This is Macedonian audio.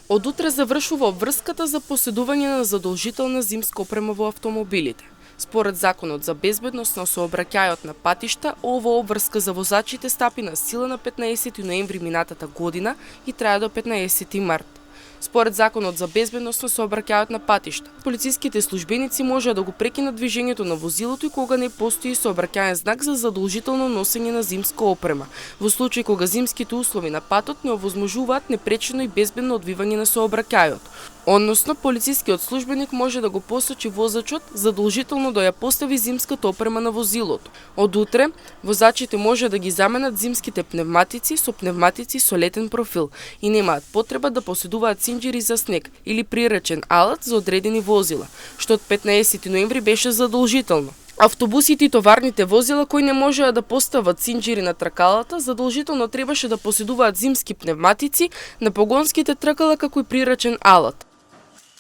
Од утре завршува обврската за поседување на задолжителна зимска опрема во автомобилите. Според Законот за безбедност на сообраќајот на патишта, ова обврска за возачите стапи на сила на 15 ноември минатата година и трае до 15 март. Според Законот за безбедност на сообраќајот на патишта, полициските службеници можеа да го прекинат движењето на возилото и кога не постои сообраќајен знак за задолжително носење на зимска опрема, во случај кога зимските услови на патот не овозможуваат непречено и безбедно одвивање на сообраќајот. Односно, полицискиот службеник може да го посочи возачот задолжително да ја постави зимската опрема на возилото. Од утре, возачите може да ги заменат зимските пневматици со летен профил и немаат потреба да поседуваат синџири за снег или приречен алат за одредени возила, што од 15 ноември беше задолжително. Автобусите и товарните возила кои не можеа да постават синџири на тркалата, задолжително требаше да поседуваат зимски пневматици на погонските тркала како и приречен алат.